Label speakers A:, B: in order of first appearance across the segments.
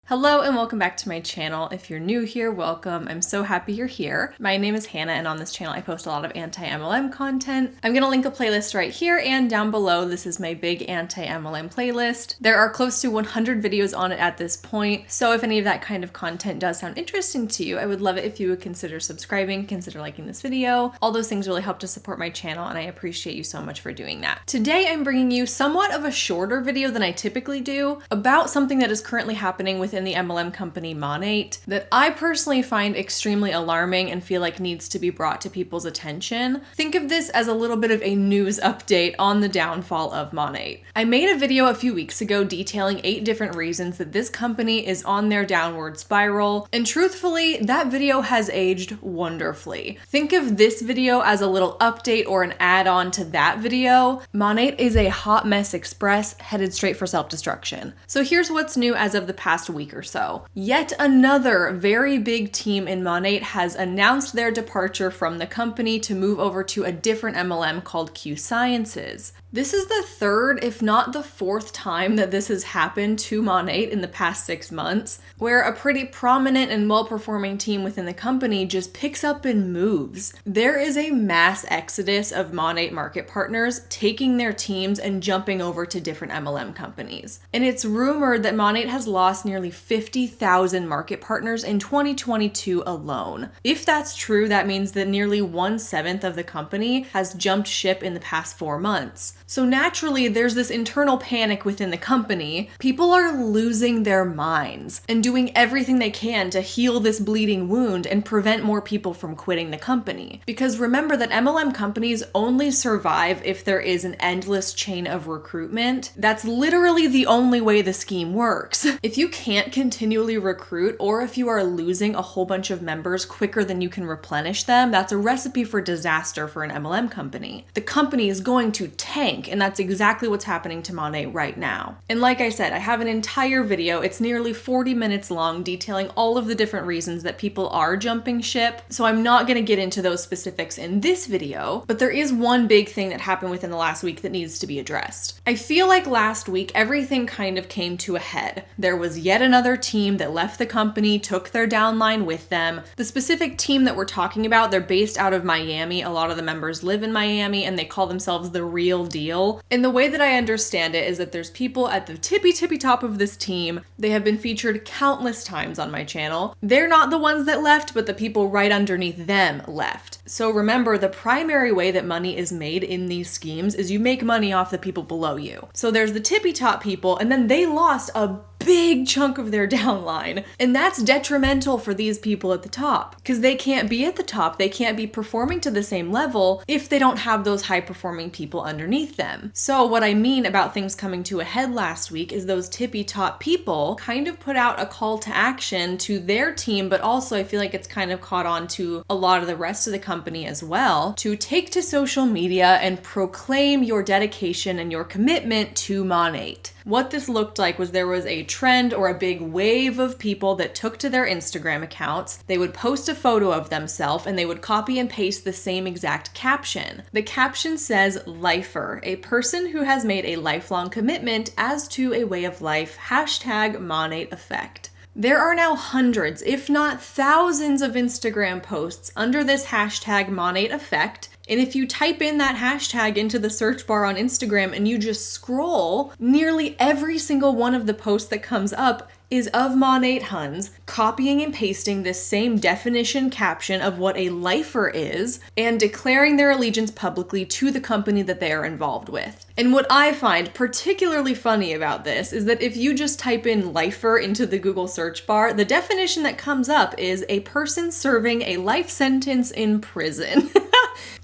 A: Hello and welcome back to my channel. If you're new here, welcome. I'm so happy you're here. My name is Hannah and on this channel I post a lot of anti-MLM content. I'm gonna link a playlist right here and down below. This is my big anti-MLM playlist. There are close to 100 videos on it at this point, so if any of that kind of content does sound interesting to you, I would love it if you would consider subscribing, consider liking this video. All those things really help to support my channel and I appreciate you so much for doing that. Today I'm bringing you somewhat of a shorter video than I typically do about something that is currently happening within the MLM company Monat that I personally find extremely alarming and feel like needs to be brought to people's attention. Think of this as a little bit of a news update on the downfall of Monat. I made a video a few weeks ago detailing 8 different reasons that this company is on their downward spiral, and truthfully, that video has aged wonderfully. Think of this video as a little update or an add-on to that video. Monat is a hot mess express headed straight for self-destruction. So here's what's new as of the past week or so. Yet another very big team in Monat has announced their departure from the company to move over to a different MLM called Q Sciences. This is the third, if not the fourth time that this has happened to Monat in the past 6 months, where a pretty prominent and well-performing team within the company just picks up and moves. There is a mass exodus of Monat market partners taking their teams and jumping over to different MLM companies. And it's rumored that Monat has lost nearly 50,000 market partners in 2022 alone. If that's true, that means that nearly 1/7 of the company has jumped ship in the past 4 months. So naturally, there's this internal panic within the company. People are losing their minds and doing everything they can to heal this bleeding wound and prevent more people from quitting the company. Because remember that MLM companies only survive if there is an endless chain of recruitment. That's literally the only way the scheme works. If you can't continually recruit, or if you are losing a whole bunch of members quicker than you can replenish them, that's a recipe for disaster for an MLM company. The company is going to tank. And that's exactly what's happening to Monat right now. And like I said, I have an entire video, it's nearly 40 minutes long, detailing all of the different reasons that people are jumping ship. So I'm not gonna get into those specifics in this video, but there is one big thing that happened within the last week that needs to be addressed. I feel like last week, everything kind of came to a head. There was yet another team that left the company, took their downline with them. The specific team that we're talking about, they're based out of Miami. A lot of the members live in Miami and they call themselves the Real Deal. And the way that I understand it is that there's people at the tippy top of this team. They have been featured countless times on my channel. They're not the ones that left, but the people right underneath them left. So remember, the primary way that money is made in these schemes is you make money off the people below you. So there's the tippy top people, and then they lost a big chunk of their downline. And that's detrimental for these people at the top because they can't be at the top. They can't be performing to the same level if they don't have those high performing people underneath them. So what I mean about things coming to a head last week is those tippy top people kind of put out a call to action to their team, but also I feel like it's kind of caught on to a lot of the rest of the company as well, to take to social media and proclaim your dedication and your commitment to Monat. What this looked like was there was a trend or a big wave of people that took to their Instagram accounts. They would post a photo of themselves and they would copy and paste the same exact caption. The caption says, "Lifer, a person who has made a lifelong commitment as to a way of life, #monateffect." There are now hundreds, if not thousands of Instagram posts under this hashtag monateffect. And if you type in that hashtag into the search bar on Instagram and you just scroll, nearly every single one of the posts that comes up is of Monat Huns copying and pasting this same definition caption of what a lifer is and declaring their allegiance publicly to the company that they are involved with. And what I find particularly funny about this is that if you just type in lifer into the Google search bar, the definition that comes up is a person serving a life sentence in prison.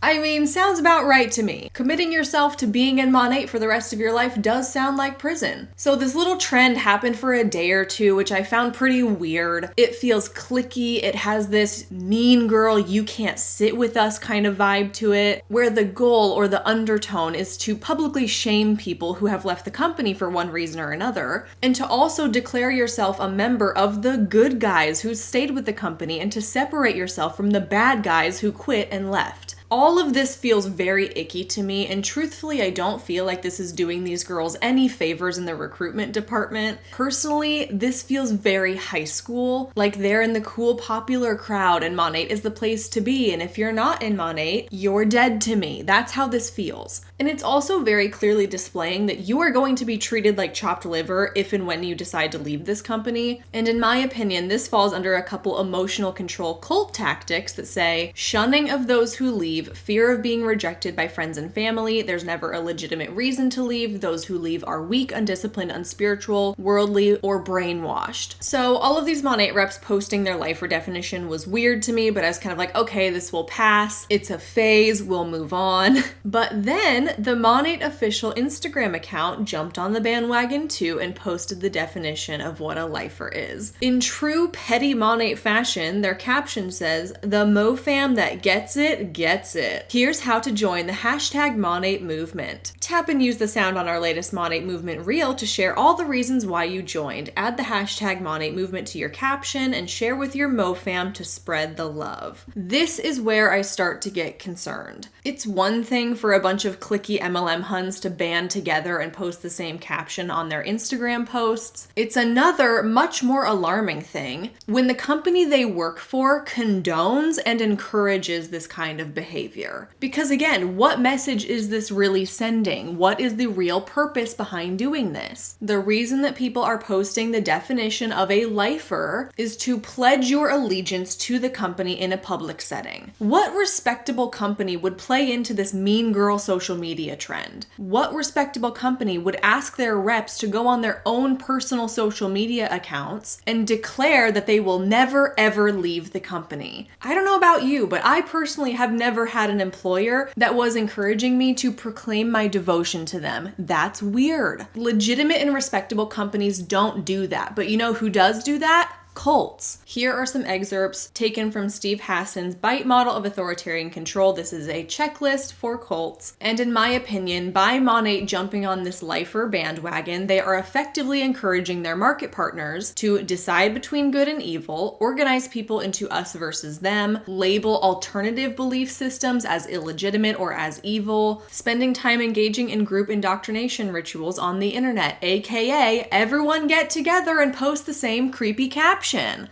A: I mean, sounds about right to me. Committing yourself to being in Monat for the rest of your life does sound like prison. So this little trend happened for a day or two, which I found pretty weird. It feels cliquey. It has this mean girl, you can't sit with us kind of vibe to it, where the goal or the undertone is to publicly shame people who have left the company for one reason or another, and to also declare yourself a member of the good guys who stayed with the company and to separate yourself from the bad guys who quit and left. All of this feels very icky to me, and truthfully, I don't feel like this is doing these girls any favors in the recruitment department. Personally, this feels very high school, like they're in the cool popular crowd and Monat is the place to be, and if you're not in Monat, you're dead to me. That's how this feels. And it's also very clearly displaying that you are going to be treated like chopped liver if and when you decide to leave this company. And in my opinion, this falls under a couple emotional control cult tactics that say shunning of those who leave, fear of being rejected by friends and family, there's never a legitimate reason to leave, those who leave are weak, undisciplined, unspiritual, worldly, or brainwashed. So all of these Monat reps posting their lifer definition was weird to me, but I was kind of like, okay, this will pass. It's a phase, we'll move on. But then the Monat official Instagram account jumped on the bandwagon too and posted the definition of what a lifer is. In true petty Monat fashion, their caption says, "The MoFam that gets it, gets it. Here's how to join the hashtag Monat movement. Tap and use the sound on our latest Monat movement reel to share all the reasons why you joined. Add the hashtag Monat movement to your caption and share with your MoFam to spread the love." This is where I start to get concerned. It's one thing for a bunch of cliquey MLM huns to band together and post the same caption on their Instagram posts. It's another, much more alarming thing when the company they work for condones and encourages this kind of behavior. Because again, what message is this really sending? What is the real purpose behind doing this? The reason that people are posting the definition of a lifer is to pledge your allegiance to the company in a public setting. What respectable company would play into this mean girl social media trend? What respectable company would ask their reps to go on their own personal social media accounts and declare that they will never ever leave the company? I don't know about you, but I personally have never had an employer that was encouraging me to proclaim my devotion to them. That's weird. Legitimate and respectable companies don't do that, but you know who does do that? Cults. Here are some excerpts taken from Steve Hassan's Bite Model of Authoritarian Control. This is a checklist for cults. And in my opinion, by Monat jumping on this lifer bandwagon, they are effectively encouraging their market partners to decide between good and evil, organize people into us versus them, label alternative belief systems as illegitimate or as evil, spending time engaging in group indoctrination rituals on the internet, aka everyone get together and post the same creepy caption.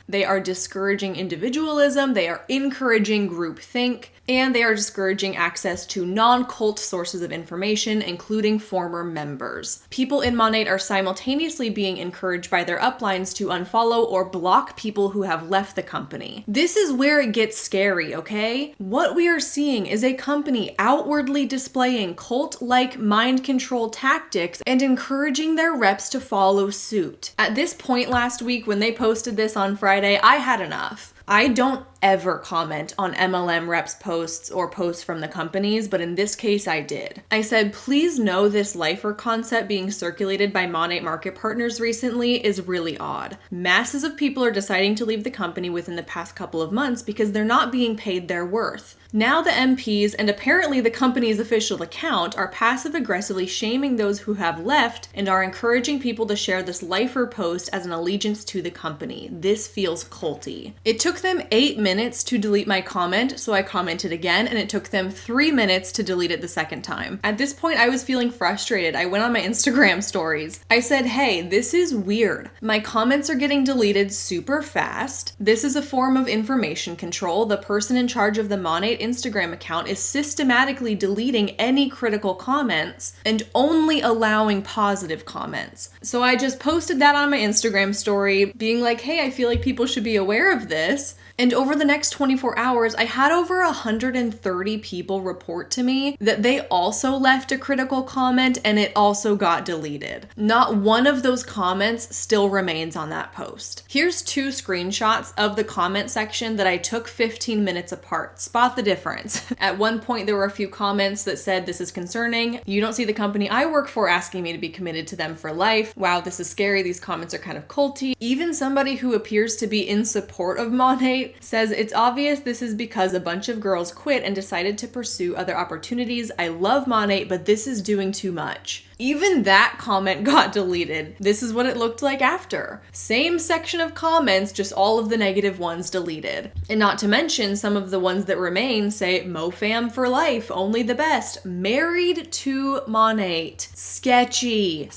A: They are discouraging individualism, they are encouraging groupthink, and they are discouraging access to non-cult sources of information, including former members. People in Monat are simultaneously being encouraged by their uplines to unfollow or block people who have left the company. This is where it gets scary, okay? What we are seeing is a company outwardly displaying cult-like mind control tactics and encouraging their reps to follow suit. At this point last week, when they posted this on Friday, I had enough. I don't ever comment on MLM reps posts or posts from the companies, but in this case I did. I said, please know this lifer concept being circulated by Monat market partners recently is really odd. Masses of people are deciding to leave the company within the past couple of months because they're not being paid their worth. Now the MPs and apparently the company's official account are passive-aggressively shaming those who have left and are encouraging people to share this lifer post as an allegiance to the company. This feels culty. It took them 8 minutes to delete my comment, so I commented again, and it took them 3 minutes to delete it the second time. At this point, I was feeling frustrated. I went on my Instagram stories. I said, hey, this is weird. My comments are getting deleted super fast. This is a form of information control. The person in charge of the Monat Instagram account is systematically deleting any critical comments and only allowing positive comments. So I just posted that on my Instagram story, being like, hey, I feel like people should be aware of this. And over the next 24 hours, I had over 130 people report to me that they also left a critical comment and it also got deleted. Not one of those comments still remains on that post. Here's 2 screenshots of the comment section that I took 15 minutes apart. Spot the difference. At one point, there were a few comments that said, this is concerning. You don't see the company I work for asking me to be committed to them for life. Wow, this is scary. These comments are kind of culty. Even somebody who appears to be in support of Monat says it's obvious this is because a bunch of girls quit and decided to pursue other opportunities. I love Monat, but this is doing too much. Even that comment got deleted. This is what it looked like after. Same section of comments, just all of the negative ones deleted. And not to mention, some of the ones that remain say, MoFam for life, only the best, married to Monat. Sketchy.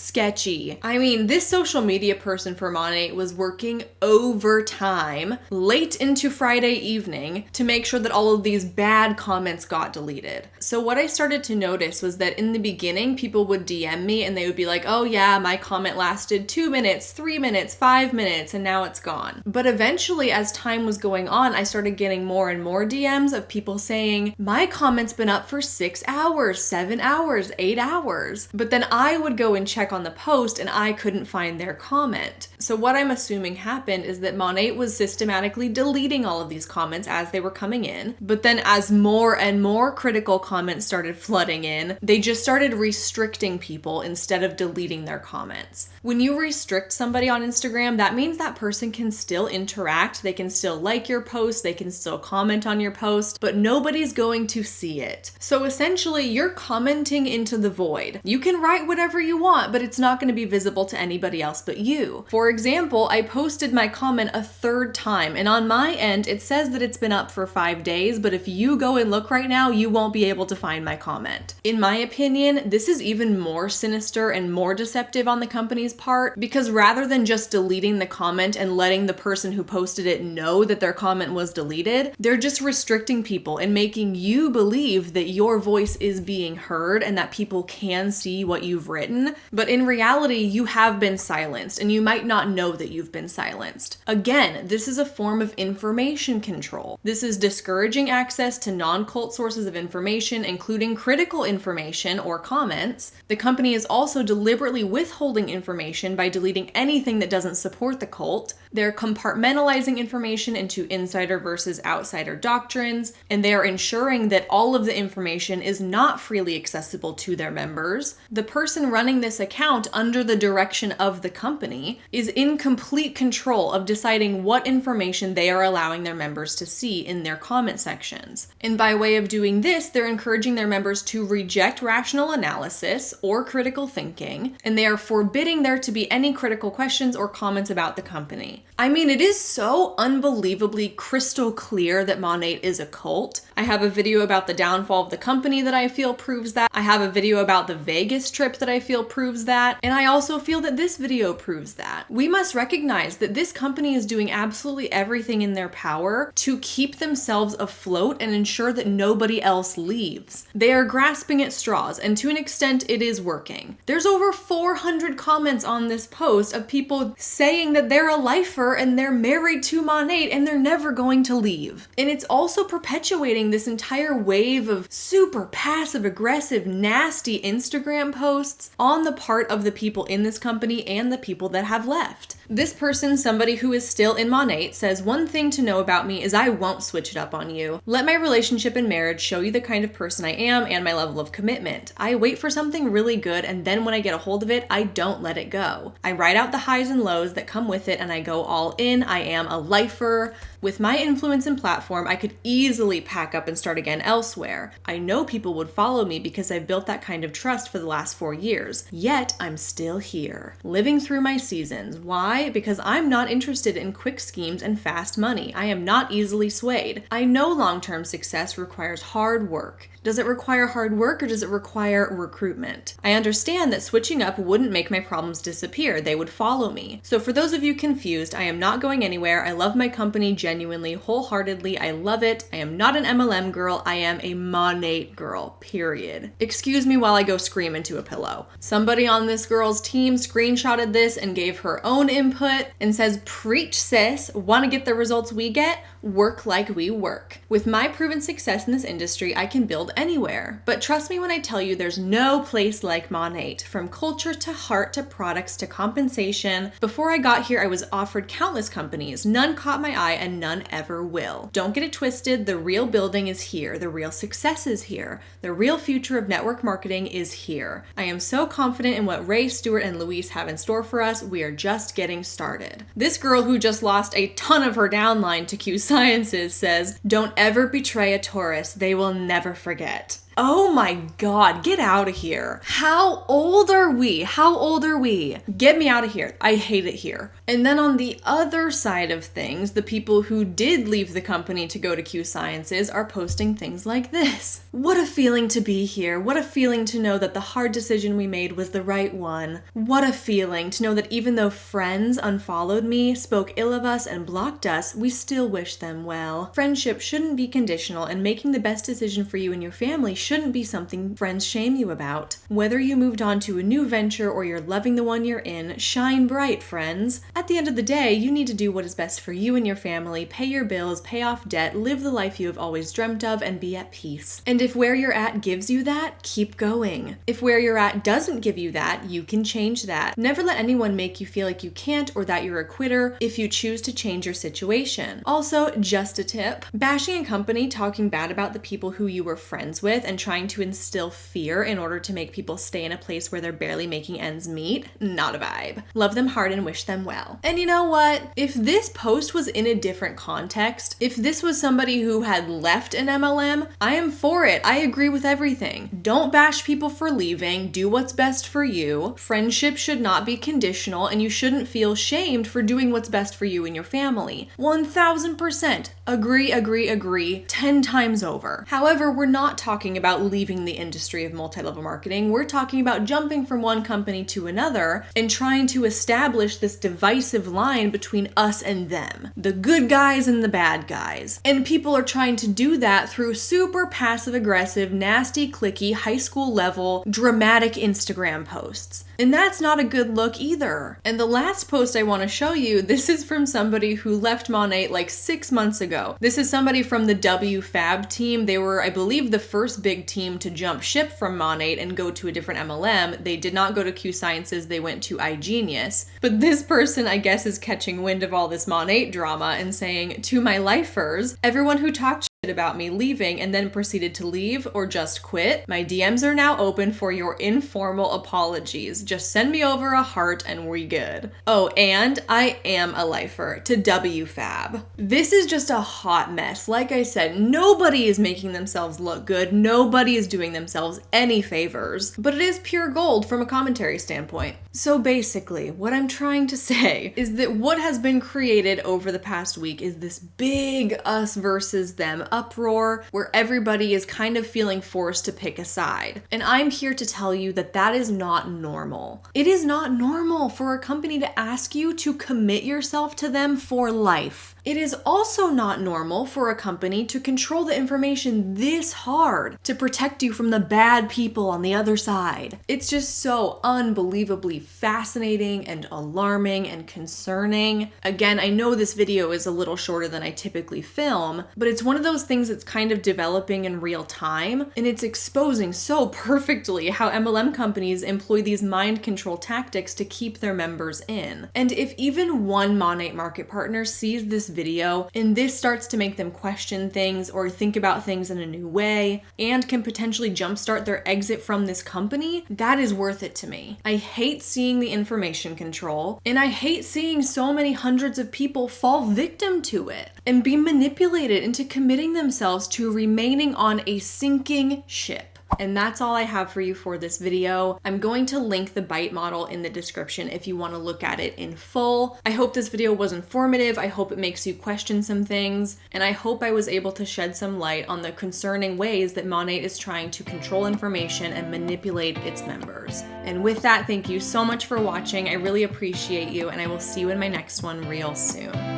A: I mean, this social media person for Monat was working overtime late into Friday evening to make sure that all of these bad comments got deleted. So what I started to notice was that in the beginning, people would DM me and they would be like, oh yeah, my comment lasted 2 minutes, 3 minutes, 5 minutes, and now it's gone. But eventually, as time was going on, I started getting more and more DMs of people saying, my comment's been up for 6 hours, 7 hours, 8 hours. But then I would go and check on the post and I couldn't find their comment. So what I'm assuming happened is that Monat was systematically deleting all of these comments as they were coming in. But then as more and more critical comments started flooding in, they just started restricting people instead of deleting their comments. When you restrict somebody on Instagram, that means that person can still interact, they can still like your post, they can still comment on your post, but nobody's going to see it. So essentially, you're commenting into the void. You can write whatever you want, but it's not going to be visible to anybody else but you. For example, I posted my comment a third time, and on my end, it says that it's been up for 5 days, but if you go and look right now, you won't be able to find my comment. In my opinion, this is even more sinister and more deceptive on the company's part, because rather than just deleting the comment and letting the person who posted it know that their comment was deleted, they're just restricting people and making you believe that your voice is being heard and that people can see what you've written. But in reality, you have been silenced and you might not know that you've been silenced. Again, this is a form of information control. This is discouraging access to non-cult sources of information, including critical information or comments. The company is also deliberately withholding information by deleting anything that doesn't support the cult. They're compartmentalizing information into insider versus outsider doctrines, and they are ensuring that all of the information is not freely accessible to their members. The person running this account under the direction of the company is in complete control of deciding what information they are allowing their members to see in their comment sections. And by way of doing this, they're encouraging their members to reject rational analysis or critical thinking, and they are forbidding there to be any critical questions or comments about the company. I mean, it is so unbelievably crystal clear that Monat is a cult. I have a video about the downfall of the company that I feel proves that. I have a video about the Vegas trip that I feel proves that. And I also feel that this video proves that. We must recognize that this company is doing absolutely everything in their power to keep themselves afloat and ensure that nobody else leaves. They are grasping at straws, and to an extent, it is working. There's over 400 comments on this post of people saying that they're a lifer and they're married to Monat and they're never going to leave. And it's also perpetuating this entire wave of super passive aggressive, nasty Instagram posts on the part of the people in this company and the people that have left. This person, somebody who is still in Monat, says, one thing to know about me is I won't switch it up on you. Let my relationship and marriage show you the kind of person I am and my level of commitment. I wait for something really good, and then when I get a hold of it, I don't let it go. I write out the highs and lows that come with it, and I go all in. I am a lifer. With my influence and platform, I could easily pack up and start again elsewhere. I know people would follow me because I've built that kind of trust for the last 4 years. Yet, I'm still here, living through my seasons. Why? Because I'm not interested in quick schemes and fast money. I am not easily swayed. I know long-term success requires hard work. Does it require hard work or does it require recruitment? I understand that switching up wouldn't make my problems disappear. They would follow me. So for those of you confused, I am not going anywhere. I love my company genuinely, wholeheartedly. I love it. I am not an MLM girl. I am a Monat girl, period. Excuse me while I go scream into a pillow. Somebody on this girl's team screenshotted this and gave her own input and says, preach sis, want to get the results we get? Work like we work. With my proven success in this industry, I can build anywhere. But trust me when I tell you there's no place like Monat. From culture to heart to products to compensation. Before I got here, I was offered countless companies. None caught my eye and none ever will. Don't get it twisted. The real building is here. The real success is here. The real future of network marketing is here. I am so confident in what Ray, Stuart, and Luis have in store for us. We are just getting started. This girl who just lost a ton of her downline to Q Sciences says, don't ever betray a Taurus. They will never forget. Oh my God, get out of here. How old are we? How old are we? Get me out of here. I hate it here. And then on the other side of things, the people who did leave the company to go to Q Sciences are posting things like this. What a feeling to be here. What a feeling to know that the hard decision we made was the right one. What a feeling to know that even though friends unfollowed me, spoke ill of us, and blocked us, we still wish them well. Friendship shouldn't be conditional, and making the best decision for you and your family shouldn't be something friends shame you about. Whether you moved on to a new venture or you're loving the one you're in, shine bright, friends. At the end of the day, you need to do what is best for you and your family, pay your bills, pay off debt, live the life you have always dreamt of, and be at peace. And if where you're at gives you that, keep going. If where you're at doesn't give you that, you can change that. Never let anyone make you feel like you can't or that you're a quitter if you choose to change your situation. Also, just a tip, bashing a company, talking bad about the people who you were friends with, and trying to instill fear in order to make people stay in a place where they're barely making ends meet, not a vibe. Love them hard and wish them well. And you know what? If this post was in a different context, if this was somebody who had left an MLM, I am for it. I agree with everything. Don't bash people for leaving. Do what's best for you. Friendship should not be conditional, and you shouldn't feel shamed for doing what's best for you and your family. 1000%. Agree 10 times over. However, we're not talking about leaving the industry of multi-level marketing. We're talking about jumping from one company to another and trying to establish this divisive line between us and them, the good guys and the bad guys. And people are trying to do that through super passive-aggressive, nasty, clicky, high school level, dramatic Instagram posts. And that's not a good look either. And the last post I want to show you, this is from somebody who left Monat like 6 months ago. This is somebody from the WFAB team. They were, I believe, the first big team to jump ship from Monat and go to a different MLM. They did not go to Q Sciences, they went to iGenius. But this person, I guess, is catching wind of all this Monat drama and saying, to my lifers, everyone who talked about me leaving and then proceeded to leave or just quit, my DMs are now open for your informal apologies. Just send me over a heart and we good. Oh, and I am a lifer to WFAB. This is just a hot mess. Like I said, nobody is making themselves look good. Nobody is doing themselves any favors, but it is pure gold from a commentary standpoint. So basically, what I'm trying to say is that what has been created over the past week is this big us versus them uproar where everybody is kind of feeling forced to pick a side. And I'm here to tell you that that is not normal. It is not normal for a company to ask you to commit yourself to them for life. It is also not normal for a company to control the information this hard to protect you from the bad people on the other side. It's just so unbelievably fascinating and alarming and concerning. Again, I know this video is a little shorter than I typically film, but it's one of those things that's kind of developing in real time, and it's exposing so perfectly how MLM companies employ these mind control tactics to keep their members in. And if even one Monat market partner sees this video and this starts to make them question things or think about things in a new way and can potentially jumpstart their exit from this company, that is worth it to me. I hate seeing the information control, and I hate seeing so many hundreds of people fall victim to it and be manipulated into committing themselves to remaining on a sinking ship. And that's all I have for you for this video. I'm going to link the bite model in the description if you want to look at it in full. I hope this video was informative. I hope it makes you question some things. And I hope I was able to shed some light on the concerning ways that Monat is trying to control information and manipulate its members. And with that, thank you so much for watching. I really appreciate you, and I will see you in my next one real soon.